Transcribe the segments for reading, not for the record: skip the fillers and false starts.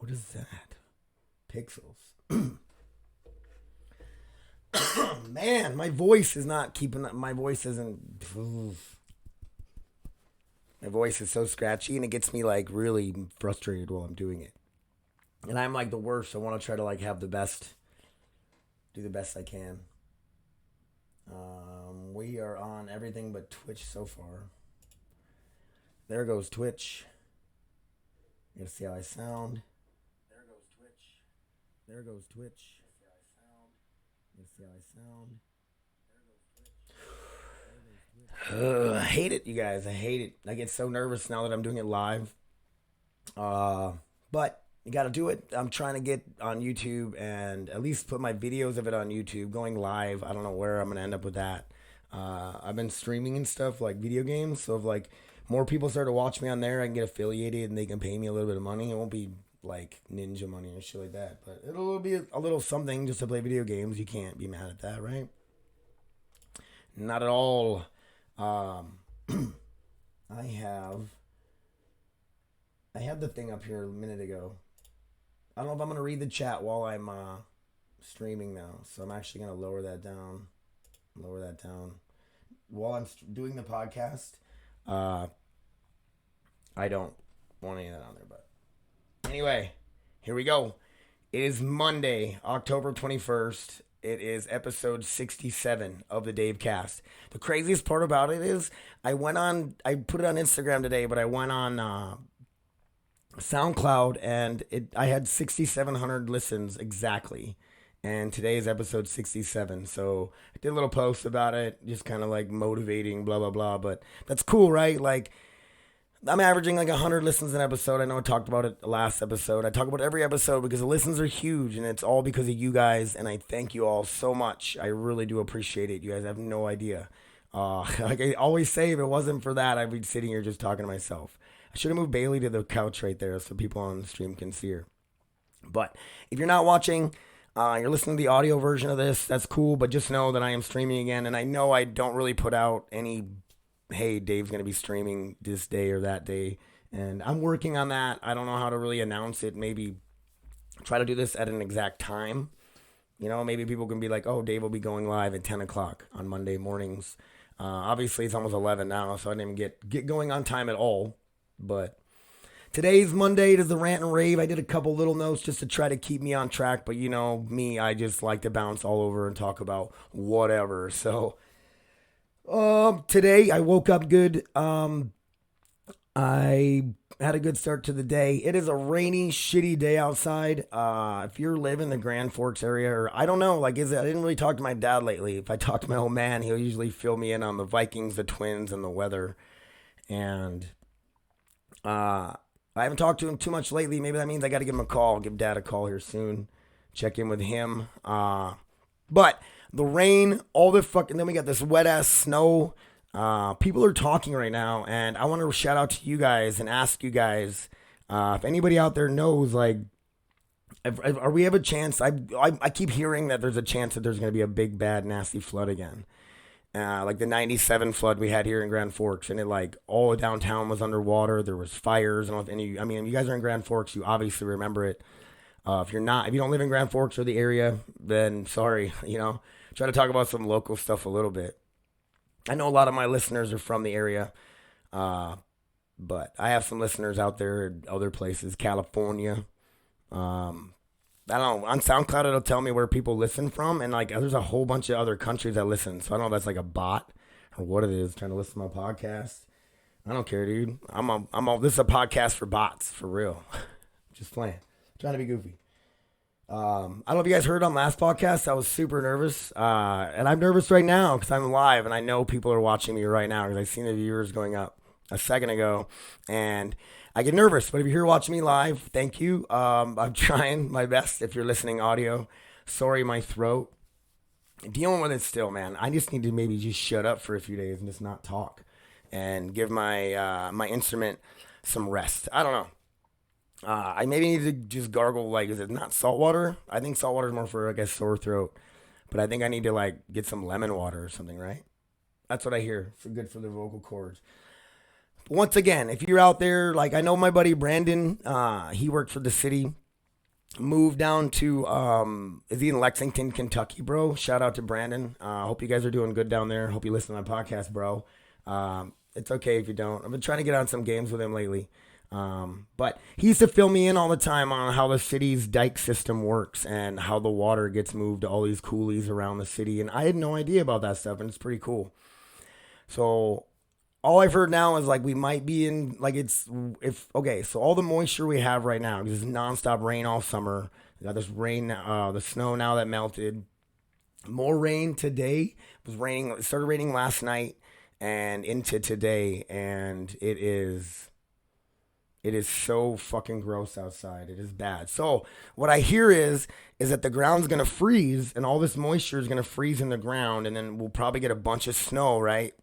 What is that? Pixels. Man, my voice is not keeping up. My voice isn't. My voice is so scratchy and it gets me like really frustrated while I'm doing it. And I'm like the worst. I want to try to like have the best, do the best I can. We are on everything but Twitch so far. There goes Twitch. You gotta see how I sound. There goes Twitch. There goes Twitch. You see how I sound. I hate it, you guys. I hate it. I get so nervous now that I'm doing it live. But you got to do it. I'm trying to get on YouTube and at least put my videos of it on YouTube, going live. I don't know where I'm going to end up with that. I've been streaming and stuff like video games. So if like more people start to watch me on there, I can get affiliated and they can pay me a little bit of money. It won't be like ninja money or shit like that. But it'll be a little something just to play video games. You can't be mad at that, right? Not at all. I had the thing up here a minute ago. I don't know if I'm going to read the chat while I'm streaming now. So I'm actually going to lower that down. While I'm doing the podcast, I don't want any of that on there. But anyway, here we go. It is Monday, October 21st. It is episode 67 of the DaveCast. The craziest part about it is I put it on Instagram today, but I went on SoundCloud and I had 6,700 listens exactly. And today is episode 67. So I did a little post about it, just kind of like motivating, blah, blah, blah. But that's cool, right? Like, I'm averaging like 100 listens an episode. I know I talked about it last episode. I talk about every episode because the listens are huge and it's all because of you guys. And I thank you all so much. I really do appreciate it. You guys have no idea. Like I always say, if it wasn't for that, I'd be sitting here just talking to myself. I should have moved Bailey to the couch right there so people on the stream can see her. But if you're not watching, you're listening to the audio version of this, that's cool. But just know that I am streaming again. And I know I don't really put out any, hey, Dave's going to be streaming this day or that day. And I'm working on that. I don't know how to really announce it. Maybe try to do this at an exact time. You know, maybe people can be like, oh, Dave will be going live at 10 o'clock on Monday mornings. Obviously, it's almost 11 now, so I didn't even get going on time at all. But today's Monday. It is the rant and rave. I did a couple little notes just to try to keep me on track. But you know, me, I just like to bounce all over and talk about whatever. So today I woke up good. I had a good start to the day. It is a rainy, shitty day outside. If you're living in the Grand Forks area, or I don't know, like, I didn't really talk to my dad lately. If I talk to my old man, he'll usually fill me in on the Vikings, the Twins, and the weather. And I haven't talked to him too much lately. Maybe that means I got to give him a call. Give Dad a call here soon. Check in with him. But the rain, all the fucking, then we got this wet ass snow. People are talking right now, and I want to shout out to you guys and ask you guys if anybody out there knows, like, are we have a chance? I keep hearing that there's a chance that there's going to be a big, bad, nasty flood again. Like the 97 flood we had here in Grand Forks, and it like all of downtown was underwater. There was fires and all. And you guys are in Grand Forks, you obviously remember it. If you don't live in Grand Forks or the area, then sorry. Try to talk about some local stuff a little bit. I know a lot of my listeners are from the area, but I have some listeners out there in other places, California. I don't know, on SoundCloud it'll tell me where people listen from, and like there's a whole bunch of other countries that listen. So I don't know if that's like a bot or what it is trying to listen to my podcast. I don't care, dude. This is a podcast for bots, for real. Just playing, trying to be goofy. I don't know if you guys heard on last podcast, I was super nervous, and I'm nervous right now because I'm live and I know people are watching me right now because I've seen the viewers going up a second ago, and I get nervous. But if you're here watching me live, thank you. I'm trying my best. If you're listening audio, sorry, my throat. I'm dealing with it still, man. I just need to maybe just shut up for a few days and just not talk and give my my instrument some rest. I don't know. I maybe need to just gargle, like, is it not salt water? I think salt water is more for, I guess, sore throat. But I think I need to, like, get some lemon water or something, right? That's what I hear. For good for the vocal cords. But once again, if you're out there, like, I know my buddy Brandon, he worked for the city. moved down to is he in Lexington, Kentucky, bro? Shout out to Brandon. Hope you guys are doing good down there. Hope you listen to my podcast, bro. It's okay if you don't. I've been trying to get on some games with him lately. But he used to fill me in all the time on how the city's dike system works and how the water gets moved to all these coulees around the city. And I had no idea about that stuff, and it's pretty cool. So all I've heard now is like we might be in like it's if okay. So all the moisture we have right now, because it's nonstop rain all summer. We got this rain, the snow now that melted. More rain today. It was raining. It started raining last night and into today, and it is so fucking gross outside. It is bad. So what I hear is that the ground's gonna freeze, and all this moisture is gonna freeze in the ground, and then we'll probably get a bunch of snow, right?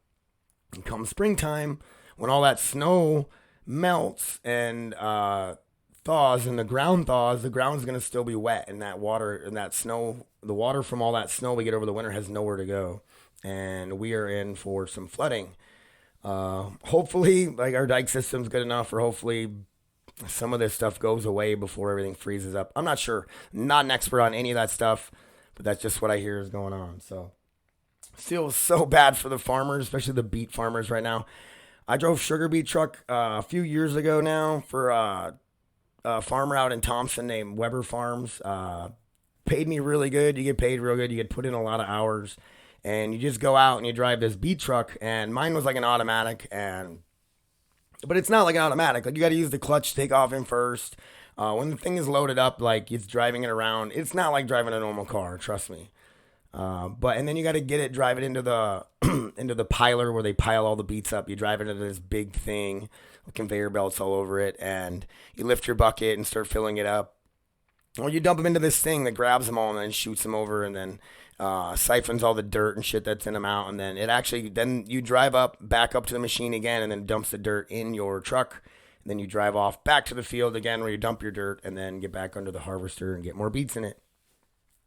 And come springtime, when all that snow melts and thaws, and the ground thaws, the ground's gonna still be wet, and that water and that snow, the water from all that snow we get over the winter has nowhere to go, and we are in for some flooding. Hopefully, like our dike system's good enough, or hopefully some of this stuff goes away before everything freezes up. I'm not sure. Not an expert on any of that stuff, but that's just what I hear is going on. So, feels so bad for the farmers, especially the beet farmers right now. I drove sugar beet truck a few years ago now for a farmer out in Thompson named Weber Farms. Paid me really good. You get paid real good. You get put in a lot of hours. And you just go out and you drive this beat truck, and mine was like an automatic, but it's not like an automatic. Like you got to use the clutch to take off in first. When the thing is loaded up, like it's driving it around. It's not like driving a normal car, trust me. And then you got to drive it into the into the piler where they pile all the beets up. You drive it into this big thing with conveyor belts all over it, and you lift your bucket and start filling it up. Or you dump them into this thing that grabs them all and then shoots them over, and then siphons all the dirt and shit that's in them out, and then then you drive back up to the machine again, and then dumps the dirt in your truck, and then you drive off back to the field again where you dump your dirt, and then get back under the harvester and get more beets in it.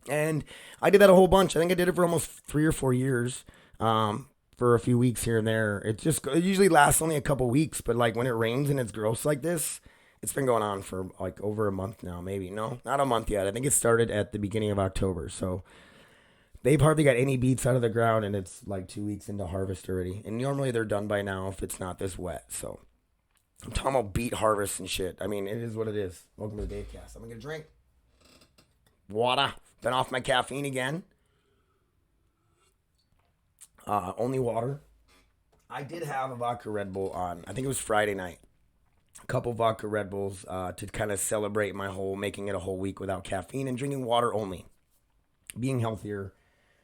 And I did that a whole bunch. I think I did it for almost 3 or 4 years, for a few weeks here and there. It usually lasts only a couple weeks, but like when it rains and it's gross like this, it's been going on for like over a month now, maybe. No, not a month yet. I think it started at the beginning of October, so they've hardly got any beets out of the ground, and it's like 2 weeks into harvest already. And normally they're done by now if it's not this wet. So I'm talking about beet harvest and shit. I mean, it is what it is. Welcome to the DaveCast. I'm going to get a drink. Water. Been off my caffeine again. Only water. I did have a vodka Red Bull on, I think it was Friday night. A couple vodka Red Bulls to kind of celebrate making it a whole week without caffeine and drinking water only. Being healthier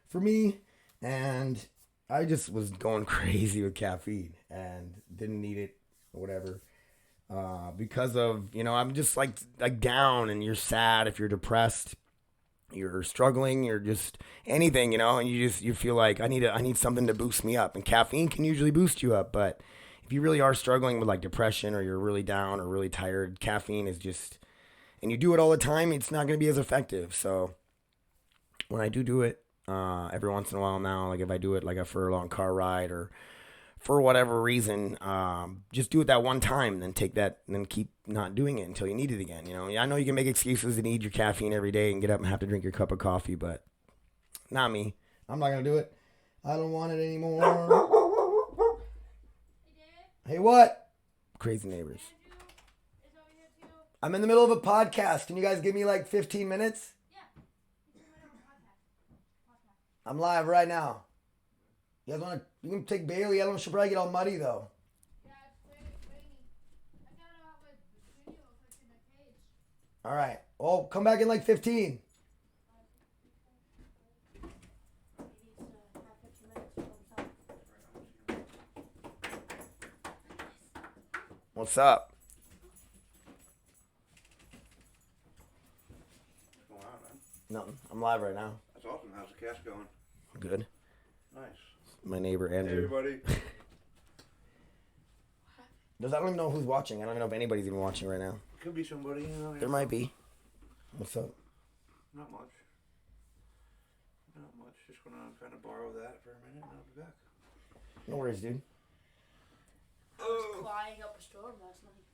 for me, and I just was going crazy with caffeine and didn't need it or whatever, because of, I'm just like down, and you're sad if you're depressed, you're struggling, you're just anything, and you feel like I need something to boost me up, and caffeine can usually boost you up, but if you really are struggling with like depression, or you're really down or really tired, caffeine is just, and you do it all the time, it's not going to be as effective. So when I do it, every once in a while now, like if I do it like for a long car ride or for whatever reason, just do it that one time, then take that, and then keep not doing it until you need it again. I know you can make excuses to need your caffeine every day and get up and have to drink your cup of coffee, but not me. I'm not going to do it. I don't want it anymore. Hey, what? Crazy neighbors. I'm in the middle of a podcast. Can you guys give me like 15 minutes? I'm live right now. You guys want to? You can take Bailey. I don't know. She'll probably get all muddy though. Yeah, it's raining. I got video in my page. All right. Oh, come back in like 15. What's up? What's going on, man? Nothing. I'm live right now. That's awesome. How's the cast going? Good. Nice. My neighbor Andrew. Hey, everybody. I don't even know who's watching. I don't even know if anybody's even watching right now. Could be somebody, There might be. What's up? Not much. Just gonna kind of borrow that for a minute, and I'll be back. No worries, dude. I was crying up a storm last night.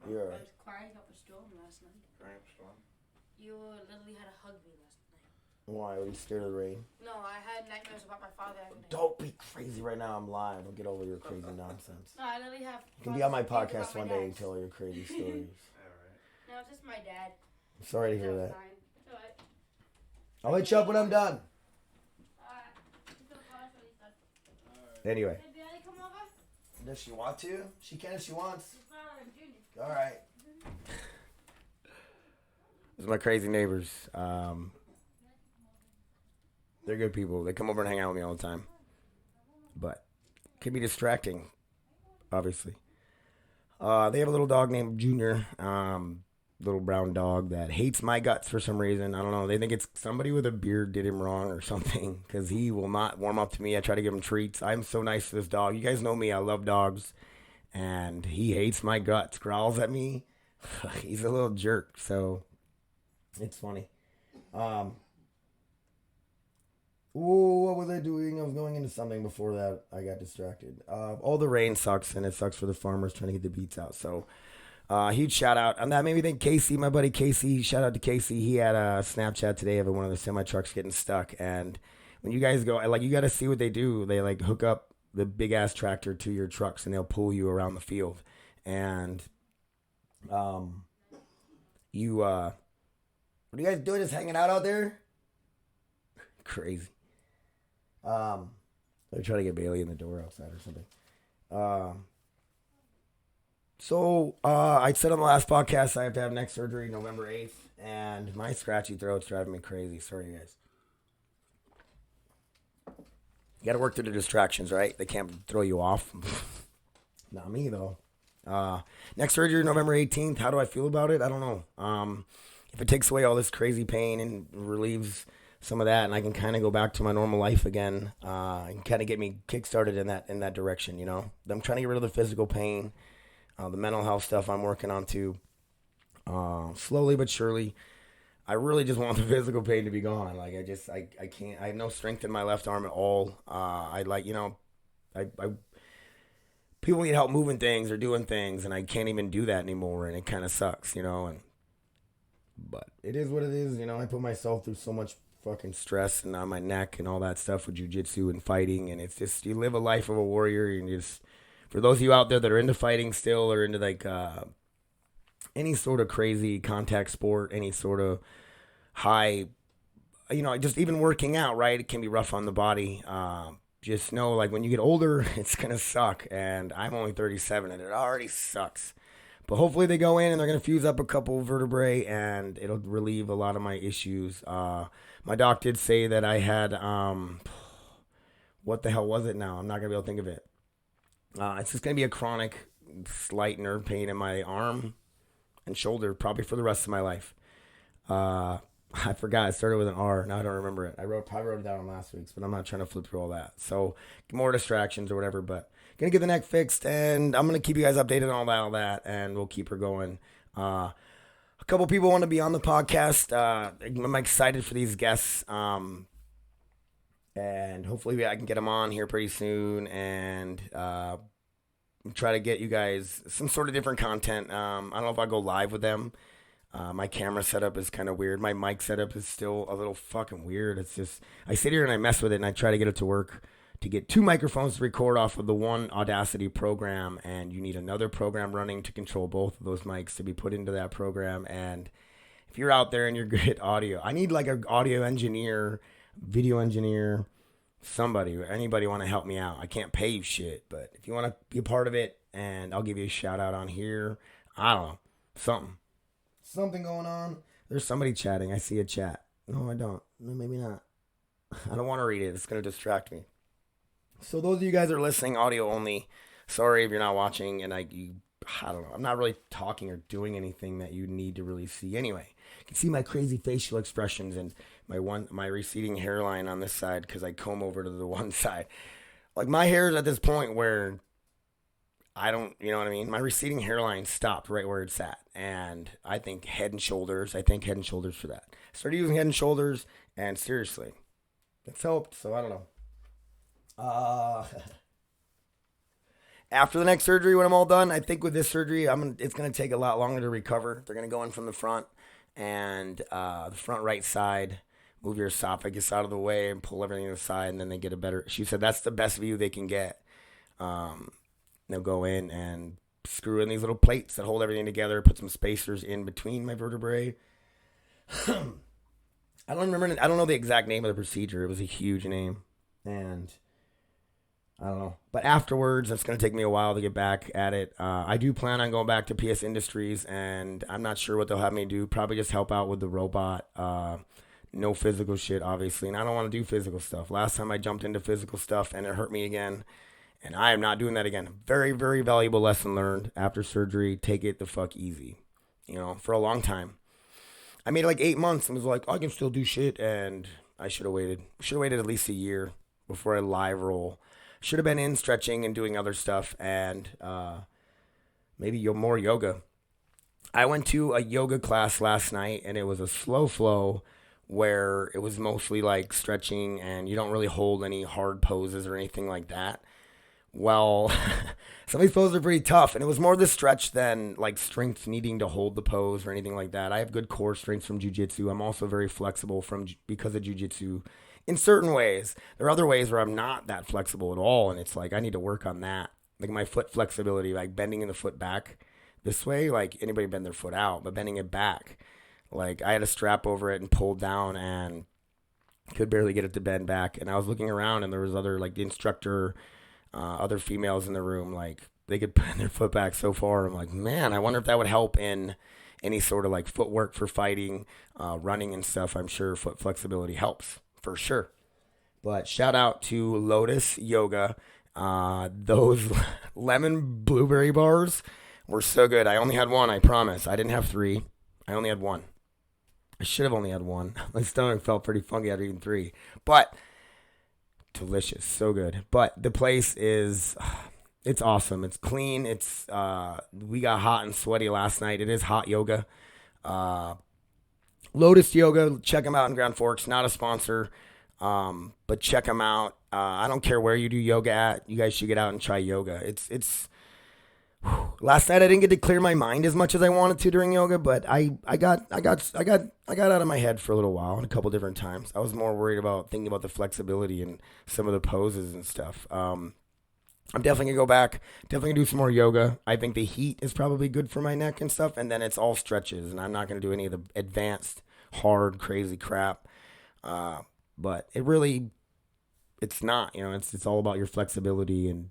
You're I alright. was crying up a storm last night. Cramp storm. You literally had to hug me last night. Why? Were you scared of the rain? No, I had nightmares about my father every night. Don't be crazy right now. I'm live. I'll get over your crazy nonsense. No, I literally have. You can be on my thoughts podcast about one my day and dad. tell all your crazy stories. Alright. No, it's just my dad. I'm sorry to hear That's that. fine. It's alright. I'll hit you up when I'm done. He's gonna call us when he's done. Anyway. Hey, Bailey, come over. Does she want to? She can if she wants. His father and Junior. All right. These are my crazy neighbors. They're good people. They come over and hang out with me all the time. But it can be distracting, obviously. They have a little dog named Junior. Little brown dog that hates my guts for some reason. I don't know. They think it's somebody with a beard did him wrong or something because he will not warm up to me. I try to give him treats. I'm so nice to this dog. You guys know me. I love dogs. And he hates my guts. Growls at me. He's a little jerk. So it's funny. What was I doing? I was going into something before that. I got distracted. All the rain sucks, and it sucks for the farmers trying to get the beets out. So huge shout out. And that made me think Casey, my buddy Casey, shout out to Casey. He had a Snapchat today of one of the semi trucks getting stuck. And when you guys go, like, you got to see what they do. They like hook up the big ass tractor to your trucks and they'll pull you around the field. And what are you guys doing? Just hanging out there? Crazy. They're trying to get Bailey in the door outside or something. So I said on the last podcast I have to have neck surgery November 8th, and my scratchy throat's driving me crazy. Sorry, guys. You got to work through the distractions, right? They can't throw you off. Not me, though. Next surgery November 18th. How do I feel about it? I don't know. If it takes away all this crazy pain and relieves some of that, and I can kind of go back to my normal life again, and kind of get me kick-started in that direction, you know? I'm trying to get rid of the physical pain, the mental health stuff I'm working on too. Slowly but surely. I really just want the physical pain to be gone. Like, I can't, I have no strength in my left arm at all. I people need help moving things or doing things, and I can't even do that anymore, and it kind of sucks, you know? But it is what it is, you know? I put myself through so much fucking stress and on my neck and all that stuff with jiu-jitsu and fighting, and it's just, you live a life of a warrior, and just, for those of you out there that are into fighting still, or into like any sort of crazy contact sport, any sort of high, you know, just even working out, right? It can be rough on the body. Just know, like, when you get older, it's gonna suck, and I'm only 37 and it already sucks. But hopefully they go in and they're going to fuse up a couple vertebrae and it'll relieve a lot of my issues. My doc did say that I had, what the hell was it now? I'm not going to be able to think of it. It's just going to be a chronic slight nerve pain in my arm and shoulder probably for the rest of my life. I forgot. It started with an R. Now I don't remember it. I probably wrote it down on last week's, but I'm not trying to flip through all that. So more distractions or whatever, but gonna get the neck fixed, and I'm gonna keep you guys updated on all that, and we'll keep her going. A couple people want to be on the podcast. I'm excited for these guests, and hopefully I can get them on here pretty soon, and try to get you guys some sort of different content. I don't know if I'll go live with them. My camera setup is kind of weird. My mic setup is still a little fucking weird. It's just, I sit here and I mess with it and I try to get it to work, to get two microphones to record off of the one Audacity program, and you need another program running to control both of those mics to be put into that program. And if you're out there and you're good at audio, I need like an audio engineer, video engineer, anybody want to help me out. I can't pay you shit, but if you want to be a part of it, and I'll give you a shout out on here. I don't know, something going on. There's somebody chatting. I see a chat. No, I don't. No, maybe not. I don't want to read it. It's going to distract me. So those of you guys that are listening, audio only, sorry if you're not watching, and I don't know. I'm not really talking or doing anything that you need to really see. Anyway, you can see my crazy facial expressions and my receding hairline on this side because I comb over to the one side. Like, my hair is at this point where I don't, you know what I mean? My receding hairline stopped right where it's at. And I think Head and Shoulders for that. Started using Head and Shoulders, and seriously, it's helped. So I don't know. After the next surgery, when I'm all done, I think with this surgery, it's going to take a lot longer to recover. They're going to go in from the front and the front right side, move your esophagus out of the way and pull everything to the side, and then they get a better. She said that's the best view they can get. They'll go in and screw in these little plates that hold everything together, put some spacers in between my vertebrae. I don't know the exact name of the procedure. It was a huge name, and I don't know. But afterwards, it's going to take me a while to get back at it. I do plan on going back to PS Industries, and I'm not sure what they'll have me do. Probably just help out with the robot. No physical shit, obviously, and I don't want to do physical stuff. Last time I jumped into physical stuff, and it hurt me again, and I am not doing that again. Very, very valuable lesson learned after surgery. Take it the fuck easy, for a long time. I made it like 8 months and was like, I can still do shit, and I should have waited. Should have waited at least a year before I live roll. Should have been in stretching and doing other stuff, and maybe more yoga. I went to a yoga class last night, and it was a slow flow where it was mostly like stretching, and you don't really hold any hard poses or anything like that. Well, some of these poses are pretty tough, and it was more the stretch than like strength needing to hold the pose or anything like that. I have good core strength from jiu-jitsu. I'm also very flexible because of jiu-jitsu in certain ways. There are other ways where I'm not that flexible at all, and it's like I need to work on that. Like my foot flexibility, like bending in the foot back this way, like anybody bend their foot out, but bending it back. Like I had a strap over it and pulled down and could barely get it to bend back. And I was looking around, and there was other, like the instructor, other females in the room, like they could bend their foot back so far. I'm like, man, I wonder if that would help in any sort of like footwork for fighting, running and stuff. I'm sure foot flexibility helps for sure. But shout out to Lotus Yoga. Those lemon blueberry bars were so good. I only had one, I promise. I didn't have 3. I only had 1. I should have only had 1. My stomach felt pretty funky after eating 3. But delicious. So good. But the place is, it's awesome. It's clean. We got hot and sweaty last night. It is hot yoga. Lotus Yoga. Check them out in Grand Forks. Not a sponsor. But check them out. I don't care where you do yoga at. You guys should get out and try yoga. Last night I didn't get to clear my mind as much as I wanted to during yoga, but I got out of my head for a little while, and a couple different times. I was more worried about thinking about the flexibility and some of the poses and stuff. I'm definitely gonna go back. Definitely gonna do some more yoga. I think the heat is probably good for my neck and stuff, and then it's all stretches, and I'm not gonna do any of the advanced, hard, crazy crap. But it's not. It's all about your flexibility, and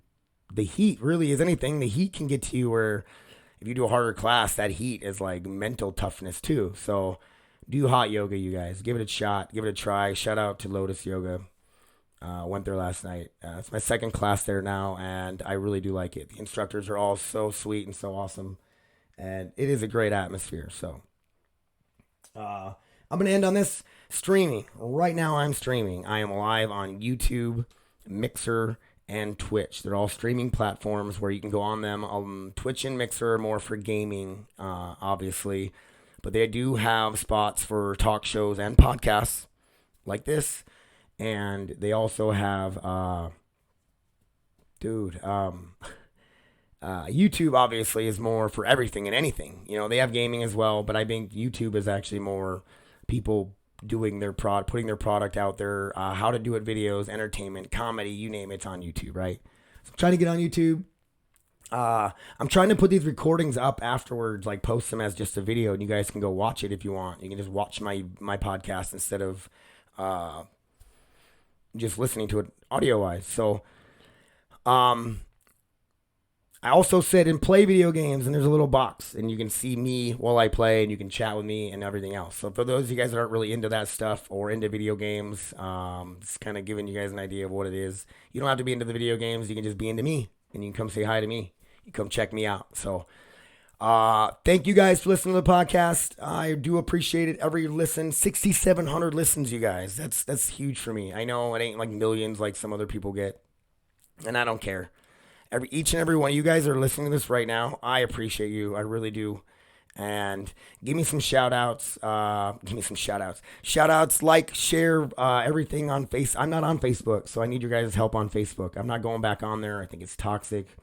the heat really is anything. The heat can get to you where if you do a harder class, that heat is like mental toughness too. So do hot yoga, you guys. Give it a shot. Give it a try. Shout out to Lotus Yoga. Went there last night. It's my second class there now, and I really do like it. The instructors are all so sweet and so awesome, and it is a great atmosphere. So I'm going to end on this streaming. Right now I'm streaming. I am live on YouTube, Mixer, and Twitch. They're all streaming platforms where you can go on them. Twitch and Mixer are more for gaming, obviously. But they do have spots for talk shows and podcasts like this. And they also have, YouTube obviously is more for everything and anything. They have gaming as well, but I think YouTube is actually more people doing putting their product out there, how to do it videos, entertainment, comedy, you name it, it's on YouTube, right? So I'm trying to get on YouTube. I'm trying to put these recordings up afterwards, like post them as just a video, and you guys can go watch it if you want. You can just watch my podcast instead of just listening to it audio-wise. So I also sit and play video games, and there's a little box, and you can see me while I play, and you can chat with me and everything else. So for those of you guys that aren't really into that stuff or into video games, it's kind of giving you guys an idea of what it is. You don't have to be into the video games. You can just be into me, and you can come say hi to me. You come check me out. So thank you guys for listening to the podcast. I do appreciate it. Every listen, 6,700 listens, you guys. That's huge for me. I know it ain't like millions like some other people get, and I don't care. Each and every one of you guys are listening to this right now. I appreciate you. I really do. And give me some shout outs. Shout outs, like, share, everything on I'm not on Facebook, so I need your guys' help on Facebook. I'm not going back on there. I think it's toxic.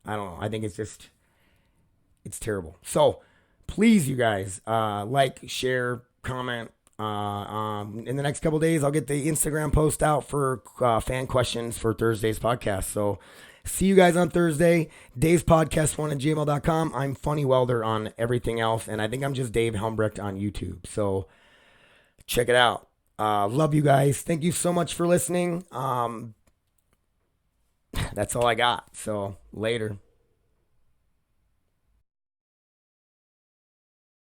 I don't know. I think it's terrible. So please, you guys, like, share, comment. In the next couple days, I'll get the Instagram post out for fan questions for Thursday's podcast. So see you guys on Thursday. Dave's podcast1 at gmail.com. I'm Funny Welder on everything else. And I think I'm just Dave Helmbrecht on YouTube. So check it out. Love you guys. Thank you so much for listening. That's all I got. So later.